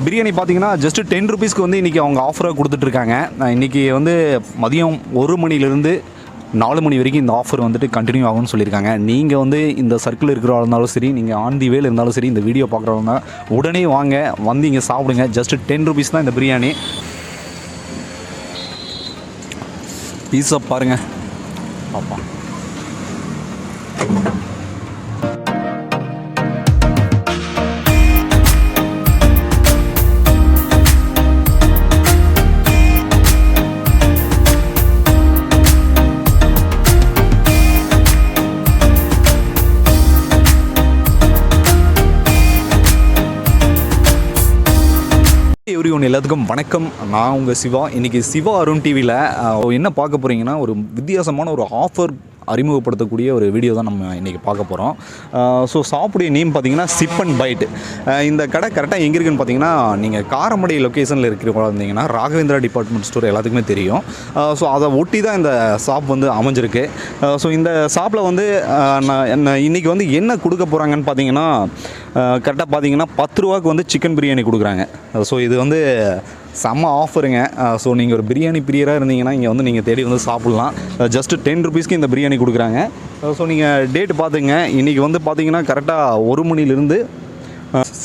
பிரியாணி பார்த்தீங்கன்னா ஜஸ்ட் 10 ருபீஸ்க்கு வந்து இன்றைக்கி அவங்க ஆஃபராக கொடுத்துட்ருக்காங்க. இன்றைக்கி வந்து மதியம் 1 மணிலேருந்து 4 மணி வரைக்கும் இந்த ஆஃபர் வந்துட்டு கண்டினியூ ஆகும்னு சொல்லியிருக்காங்க. நீங்கள் வந்து இந்த சர்க்கிள் இருக்கிறவா இருந்தாலும் சரி, நீங்கள் ஆன் தி வேல இருந்தாலும் சரி, இந்த வீடியோ பார்க்குறவங்க உடனே வாங்க, வந்து இங்கே சாப்பிடுங்க. ஜஸ்ட் 10 ருபீஸ் தான் இந்த பிரியாணி. பீஸா பாருங்கள் பாப்பா. எவ்ரிஒன், எல்லாத்துக்கும் வணக்கம். நான் உங்கள் சிவா. இன்றைக்கி சிவா அருண் டிவியில் என்ன பார்க்க போகிறீங்கன்னா, ஒரு வித்தியாசமான ஒரு ஆஃபர் அறிமுகப்படுத்தக்கூடிய ஒரு வீடியோ தான் நம்ம இன்றைக்கி பார்க்க போகிறோம். ஸோ ஷாப்புடைய நேம் பார்த்தீங்கன்னா சிப் அண்ட் பைட். இந்த கடை கரெக்டாக எங்கே இருக்குன்னு பார்த்தீங்கன்னா, நீங்கள் காரமடை லொக்கேஷனில் இருக்கிறவங்களா இருந்தீங்கன்னா ராகவேந்திரா டிபார்ட்மெண்ட் ஸ்டோர் எல்லாத்துக்குமே தெரியும். ஸோ அதை ஒட்டி தான் இந்த ஷாப் வந்து அமைஞ்சிருக்கு. ஸோ இந்த ஷாப்பில் வந்து இன்றைக்கி வந்து என்ன கொடுக்க போகிறாங்கன்னு பார்த்தீங்கன்னா, கரெக்டாக பார்த்தீங்கன்னா 10 ரூபாய்க்கு வந்து சிக்கன் பிரியாணி கொடுக்குறாங்க. ஸோ இது வந்து செம்ம ஆஃபருங்க. ஸோ நீங்கள் ஒரு பிரியாணி பிரியராக இருந்தீங்கன்னா இங்கே வந்து நீங்கள் தேடி வந்து சாப்பிட்லாம். ஜஸ்ட்டு 10 ருபீஸ்க்கு இந்த பிரியாணி கொடுக்குறாங்க. ஸோ நீங்கள் டேட்டு பார்த்துங்க. இன்றைக்கி வந்து பார்த்தீங்கன்னா கரெக்டாக 1 மணிலேருந்து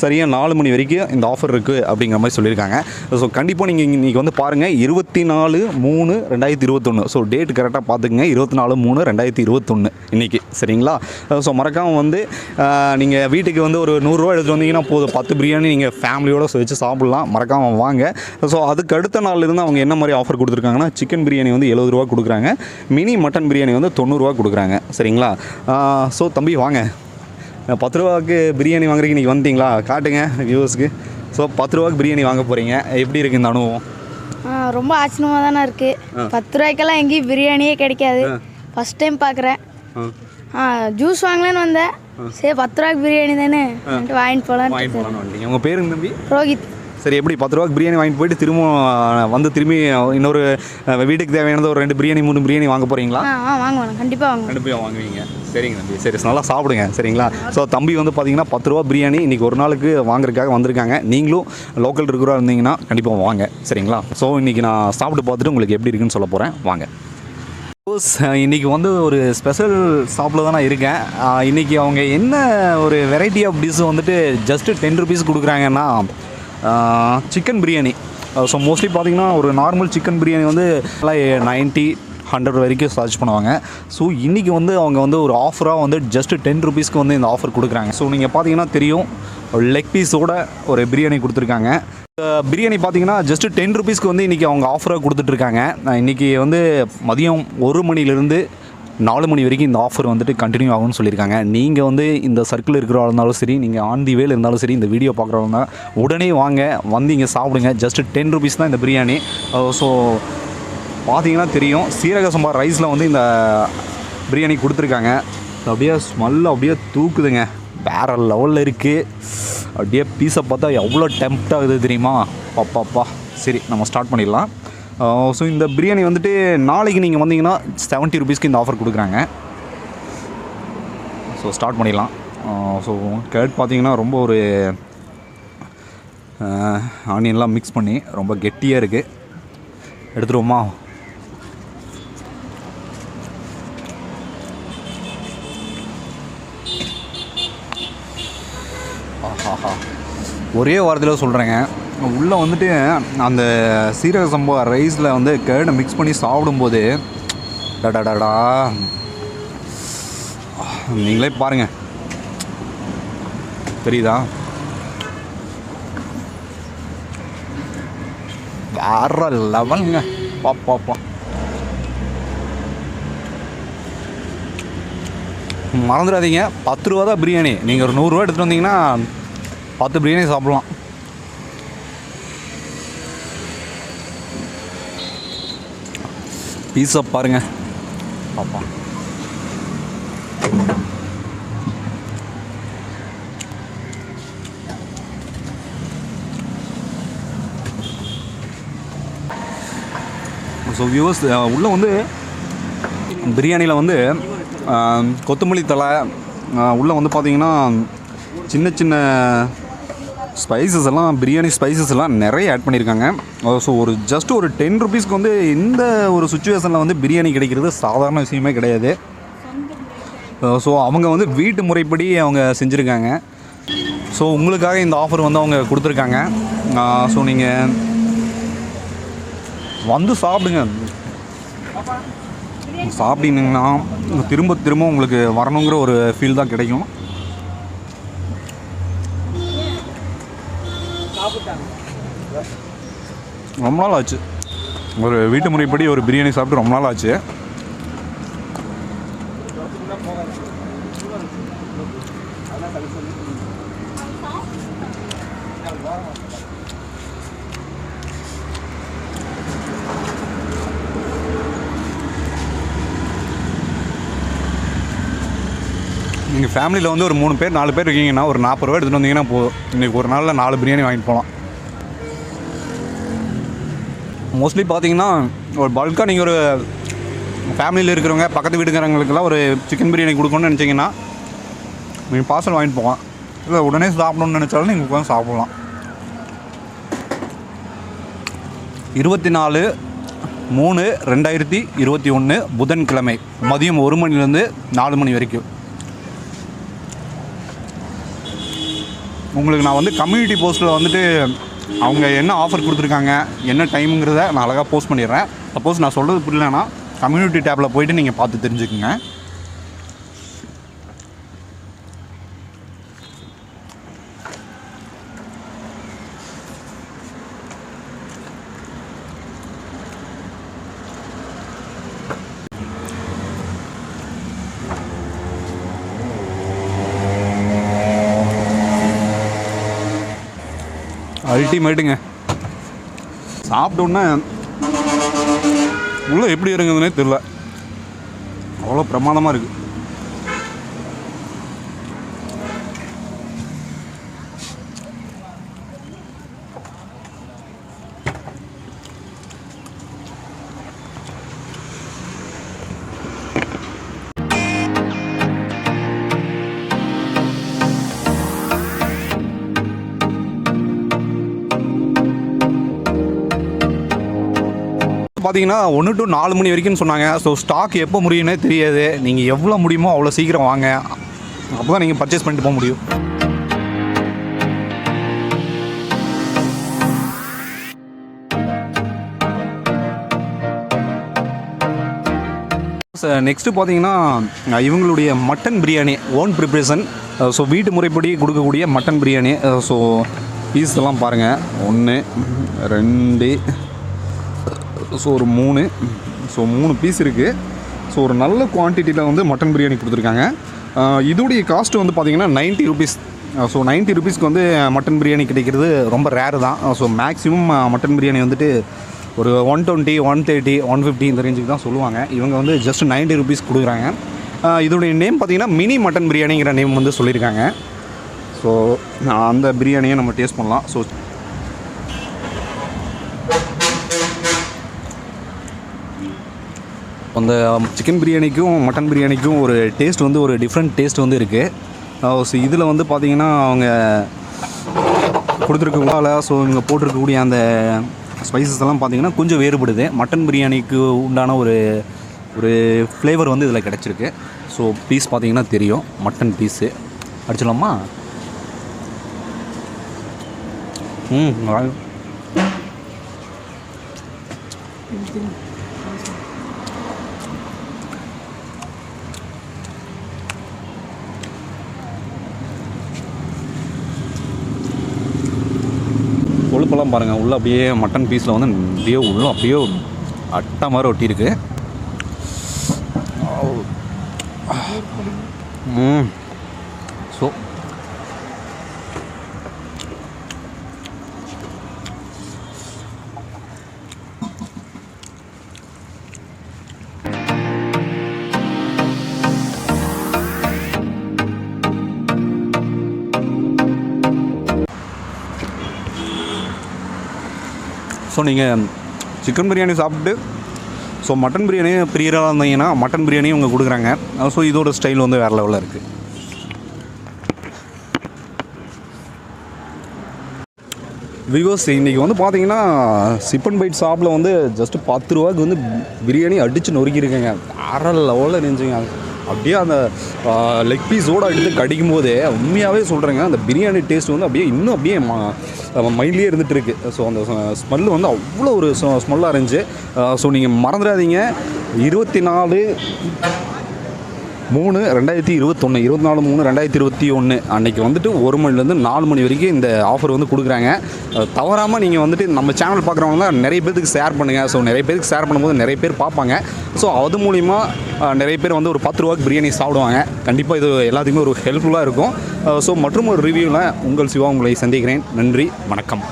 சரியாக 4 மணி வரைக்கும் இந்த ஆஃபர் இருக்குது அப்படிங்கிற மாதிரி சொல்லியிருக்காங்க. ஸோ கண்டிப்பாக நீங்கள் இன்றைக்கி வந்து பாருங்கள், 24/3/2021. ஸோ டேட் கரெக்டாக பார்த்துக்குங்க, 24/3/2021 இன்றைக்கி, சரிங்களா? ஸோ மறக்காமல் வந்து நீங்கள் வீட்டுக்கு வந்து ஒரு 100 ரூபா எடுத்துகிட்டு வந்தீங்கன்னா போதும், 10 பிரியாணி நீங்கள் ஃபேமிலியோடு வச்சு சாப்பிட்லாம். மறக்காமல் வாங்க. ஸோ அதுக்கு அடுத்த நாள்லேருந்து அவங்க என்ன மாதிரி ஆஃபர் கொடுத்துருக்காங்கன்னா, சிக்கன் பிரியாணி வந்து 70 ரூபா கொடுக்குறாங்க, மினி மட்டன் பிரியாணி வந்து 90 ரூபா கொடுக்குறாங்க, சரிங்களா? ஸோ தம்பி வாங்க, 10 ரூபாய்க்கு பிரியாணி வாங்குறதுக்கு இன்றைக்கி வந்துட்டிங்களா? காட்டுங்க வியூவர்ஸ்க்கு. ஸோ 10 ரூபாய்க்கு பிரியாணி வாங்க போகிறீங்க, எப்படி இருக்குது இந்த அனுபவம்? ரொம்ப ஆச்சரியமாக தானே இருக்குது. 10 ரூபாய்க்கெல்லாம் எங்கேயும் பிரியாணியே கிடைக்காது. ஃபஸ்ட் டைம் பார்க்குறேன். ஜூஸ் வாங்கலான்னு வந்தேன், சரி 10 ரூபாய்க்கு பிரியாணி தானே வாங்கிட்டு போகலான்னு. வந்துட்டீங்க. உங்கள் பேருங்க தம்பி? ரோஹித். சரி, எப்படி 10 ரூபாய்க்கு பிரியாணி வாங்கிட்டு போயிட்டு திரும்பி இன்னொரு வீட்டுக்கு தேவையானது ஒரு 2 பிரியாணி 3 பிரியாணி வாங்க போகிறீங்களா? வாங்குவேன், கண்டிப்பாக வாங்குவீங்க. சரிங்க தம்பி, சரி, நல்லா சாப்பிடுங்க, சரிங்களா? ஸோ தம்பி வந்து பார்த்தீங்கன்னா 10 ரூபா பிரியாணி இன்றைக்கி ஒரு நாளுக்கு வாங்குறதுக்காக வந்திருக்காங்க. நீங்களும் லோக்கல் இருக்கிறா இருந்தீங்கன்னா கண்டிப்பாக வாங்க, சரிங்களா? ஸோ இன்றைக்கி நான் சாப்பிட்டு பார்த்துட்டு உங்களுக்கு எப்படி இருக்குன்னு சொல்ல போகிறேன், வாங்க. இன்றைக்கி வந்து ஒரு ஸ்பெஷல் ஷாப்பில் தான் நான் இருக்கேன். இன்றைக்கி அவங்க என்ன ஒரு வெரைட்டி ஆஃப் டிஷ் வந்துட்டு ஜஸ்ட்டு 10 ருபீஸ் கொடுக்குறாங்கன்னா, சிக்கன் பிரியாணி. ஸோ மோஸ்ட்லி பார்த்திங்கன்னா ஒரு நார்மல் சிக்கன் பிரியாணி வந்து 90-100 வரைக்கும் சார்ஜ் பண்ணுவாங்க. ஸோ இன்றைக்கி வந்து அவங்க வந்து ஒரு ஆஃபராக வந்து ஜஸ்ட்டு 10 ருபீஸ்க்கு வந்து இந்த ஆஃபர் கொடுக்குறாங்க. ஸோ நீங்கள் பார்த்தீங்கன்னா தெரியும், லெக் பீஸோட ஒரு பிரியாணி கொடுத்துருக்காங்க. பிரியாணி பார்த்தீங்கன்னா ஜஸ்ட்டு 10 ருபீஸ்க்கு வந்து இன்றைக்கி அவங்க ஆஃபராக கொடுத்துட்ருக்காங்க. இன்றைக்கி வந்து மதியம் 1 மணிலேருந்து 4 மணி வரைக்கும் இந்த ஆஃபர் வந்துட்டு கண்டினியூ ஆகும்னு சொல்லியிருக்காங்க. நீங்கள் வந்து இந்த சர்க்கிள் இருக்கிறவா இருந்தாலும் சரி, நீங்கள் ஆன் தி வேல இருந்தாலும் சரி, இந்த வீடியோ பார்க்குறவங்க உடனே வாங்க, வந்து இங்கே சாப்பிடுங்க. ஜஸ்ட்டு 10 ருபீஸ் தான் இந்த பிரியாணி. ஸோ பார்த்தீங்கன்னா தெரியும், சீரக சம்பா ரைஸில் வந்து இந்த பிரியாணி கொடுத்துருக்காங்க. அப்படியே ஸ்மெல் அப்படியே தூக்குதுங்க, வேறு லெவலில் இருக்குது. அப்படியே பீஸை பார்த்தா எவ்வளோ டெம்ப்ட் ஆகுது தெரியுமா? பாப்பாப்பா. சரி, நம்ம ஸ்டார்ட் பண்ணிடலாம். ஸோ இந்த பிரியாணி வந்துட்டு நாளைக்கு நீங்கள் வந்தீங்கன்னா 70 ருபீஸ்க்கு இந்த ஆஃபர் கொடுக்குறாங்க. ஸோ ஸ்டார்ட் பண்ணிடலாம். ஸோ கேட் பார்த்தீங்கன்னா ரொம்ப ஒரு ஆனியன்லாம் மிக்ஸ் பண்ணி ரொம்ப கெட்டியாக இருக்குது. எடுத்துருவோமா? ஆஹாஹா, ஒரே வாரத்தில் சொல்கிறேங்க, உள்ளே வந்துட்டு அந்த சீரக சம்பா ரைஸில் வந்து கேடை மிக்ஸ் பண்ணி சாப்பிடும்போது டடடா, நீங்களே பாருங்கள், தெரியுதா? வேற லெவலுங்க. பாப்பா, மறந்துடாதீங்க, 10 ரூபா தான் பிரியாணி. நீங்கள் ஒரு 100 ரூபா எடுத்துகிட்டு வந்தீங்கன்னா 10 பிரியாணி சாப்பிட்லாம். பீஸா பாருங்கள் பாப்பா. ஸோ வியூவர்ஸ், உள்ளே வந்து பிரியாணியில் வந்து கொத்தமல்லி தழை, உள்ளே வந்து பார்த்திங்கன்னா சின்ன சின்ன ஸ்பைசஸ் எல்லாம் பிரியாணி ஸ்பைசஸ் எல்லாம் நிறைய ஆட் பண்ணியிருக்காங்க. ஸோ ஒரு ஜஸ்ட் ஒரு 10 ருபீஸ்க்கு வந்து இந்த ஒரு சுச்சுவேஷனில் வந்து பிரியாணி கிடைக்கிறது சாதாரண விஷயமே கிடையாது. ஸோ அவங்க வந்து வீட்டு முறைப்படி அவங்க செஞ்சுருக்காங்க. ஸோ உங்களுக்காக இந்த ஆஃபர் வந்து அவங்க கொடுத்துருக்காங்க. ஸோ நீங்கள் வந்து சாப்பிடுங்க. சாப்பிட்டீங்கன்னா திரும்ப திரும்ப உங்களுக்கு வரணுங்கிற ஒரு ஃபீல் தான் கிடைக்கும். ரொம்ப நாள் ஆச்சு ஒரு வீட்டு முறைப்படி ஒரு பிரியாணி சாப்பிட்டு, ரொம்ப நாள் ஆச்சு. நீங்கள் ஃபேமிலியில் வந்து ஒரு 3 பேர் 4 பேர் இருக்கீங்கன்னா ஒரு 40 ரூபா எடுத்துகிட்டு வந்தீங்கன்னா போதும். இன்றைக்கி ஒரு நாளில் 4 பிரியாணி வாங்கிட்டு போகலாம். மோஸ்ட்லி பார்த்தீங்கன்னா ஒரு பல்காக நீங்கள் ஒரு ஃபேமிலியில் இருக்கிறவங்க பக்கத்து வீட்டுக்காரங்களுக்கெல்லாம் ஒரு சிக்கன் பிரியாணி கொடுக்கணும்னு நினச்சிங்கன்னா நீங்கள் பார்சல் வாங்கிட்டு போகலாம். இல்லை உடனே சாப்பிடணும்னு நினச்சாலும் நீங்கள் உட்காந்து சாப்பிட்லாம். 24/3/2021 புதன்கிழமை மதியம் 1 மணிலேருந்து 4 மணி வரைக்கும். உங்களுக்கு நான் வந்து கம்யூனிட்டி போஸ்ட்டில் வந்துட்டு அவங்க என்ன ஆஃபர் கொடுத்துருக்காங்க, என்ன டைமுங்கிறத நான் அழகாக போஸ்ட் பண்ணிடுறேன். சப்போஸ் நான் சொல்கிறது புரியலன்னா கம்யூனிட்டி டேப்பில் போய்ட்டு நீங்கள் பார்த்து தெரிஞ்சுக்குங்க. அல்டிமேட்டுங்க. சாப்பிட்டோன்னே உள்ளே எப்படி இறங்குதுன்னே தெரில, அவ்வளோ பிரமாதமாக இருக்குது. பார்த்தீங்கன்னா 1 to 4 மணி வரைக்கும் சொன்னாங்க. ஸோ ஸ்டாக் எப்போ முடியும்னே தெரியாது. நீங்கள் எவ்வளோ முடியுமோ அவ்வளோ சீக்கிரம் வாங்க, அப்போ தான் நீங்கள் பர்ச்சேஸ் பண்ணிட்டு போக முடியும். நெக்ஸ்ட்டு பார்த்தீங்கன்னா இவங்களுடைய mutton biryani own preparation. So வீட்டு முறைப்படி கொடுக்கக்கூடிய மட்டன் பிரியாணி. ஸோ பீஸ் எல்லாம் பாருங்கள், 1 2 ஸோ ஒரு 3. ஸோ 3 பீஸ் இருக்குது. ஸோ ஒரு நல்ல குவான்டிட்டியில் வந்து மட்டன் பிரியாணி கொடுத்துருக்காங்க. இதோடைய காஸ்ட்டு வந்து பார்த்திங்கன்னா 90 ருபீஸ். ஸோ 90 ருபீஸ்க்கு வந்து மட்டன் பிரியாணி கிடைக்கிறது ரொம்ப ரேரு தான். ஸோ மேக்ஸிமம் மட்டன் பிரியாணி வந்துட்டு ஒரு 120, 130, 150 இந்த ரேஞ்சுக்கு தான் சொல்லுவாங்க. இவங்க வந்து ஜஸ்ட் 90 ருபீஸ் கொடுக்குறாங்க. இதோடைய நேம் பார்த்திங்கன்னா மினி மட்டன் பிரியாணிங்கிற நேம் வந்து சொல்லியிருக்காங்க. ஸோ அந்த பிரியாணியை நம்ம டேஸ்ட் பண்ணலாம். ஸோ அந்த சிக்கன் பிரியாணிக்கும் மட்டன் பிரியாணிக்கும் ஒரு டேஸ்ட் வந்து ஒரு டிஃப்ரெண்ட் டேஸ்ட் வந்து இருக்குது. ஸோ இதில் வந்து பார்த்திங்கன்னா அவங்க கொடுத்துருக்கனால ஸோ இங்கே போட்டிருக்கக்கூடிய அந்த ஸ்பைசஸ் எல்லாம் பார்த்திங்கன்னா கொஞ்சம் வேறுபடுது. மட்டன் பிரியாணிக்கு உண்டான ஒரு ஃப்ளேவர் வந்து இதில் கிடச்சிருக்கு. ஸோ பீஸ் பார்த்திங்கன்னா தெரியும், மட்டன் பீஸு அடிச்சிடலாமா? கொழுப்பெல்லாம் பாருங்கள், உள்ளே அப்படியே மட்டன் பீஸில் வந்து அப்படியே உள்ளே அப்படியே அட்டை மாதிரி ஒட்டியிருக்கு. ஸோ நீங்கள் சிக்கன் பிரியாணி சாப்பிட்டு ஸோ மட்டன் பிரியாணி பிரியராக இருந்தீங்கன்னா மட்டன் பிரியாணியும் இவங்க கொடுக்குறாங்க. ஸோ இதோட ஸ்டைல் வந்து வேறு லெவலில் இருக்குது. வியூவர்ஸ் இன்றைக்கி வந்து பார்த்தீங்கன்னா சிப் அண்ட் பைட் ஷாப்பில் வந்து ஜஸ்ட்டு 10 ரூபாய்க்கு வந்து பிரியாணி அடித்து நொறுக்கியிருக்கேங்க. வேற லெவலில் இருந்துச்சுங்க. அப்படியே அந்த லெக் பீஸோடு எடுத்து கடிக்கும் போதே உண்மையாகவே சொல்கிறேங்க, அந்த பிரியாணி டேஸ்ட் வந்து அப்படியே இன்னும் அப்படியே மைண்ட்லேயே இருந்துகிட்டு இருக்குது. ஸோ அந்த ஸ்மெல்லு வந்து அவ்வளோ ஒரு ஸ்மெல்லாக இருந்துச்சு. ஸோ நீங்கள் மறந்துடாதீங்க, 24/3/2021 24/3/2021 அன்றைக்கி வந்துட்டு 1 மணிலேருந்து 4 மணி வரைக்கும் இந்த ஆஃபர் வந்து கொடுக்குறாங்க. தவறாமல் நீங்கள் வந்துட்டு நம்ம சேனல் பார்க்குறவங்க தான் நிறைய பேருக்கு ஷேர் பண்ணுங்கள். ஸோ நிறைய பேருக்கு ஷேர் பண்ணும்போது நிறைய பேர் பார்ப்பாங்க. ஸோ அது மூலிமா நிறைய பேர் வந்து ஒரு 10 ரூபாய்க்கு பிரியாணி சாப்பிடுவாங்க. கண்டிப்பாக இது எல்லாத்துக்குமே ஒரு ஹெல்ப்ஃபுல்லாக இருக்கும். ஸோ மற்றும் ஒரு ரிவ்யூவில் உங்கள் சிவா உங்களை சந்திக்கிறேன். நன்றி, வணக்கம்.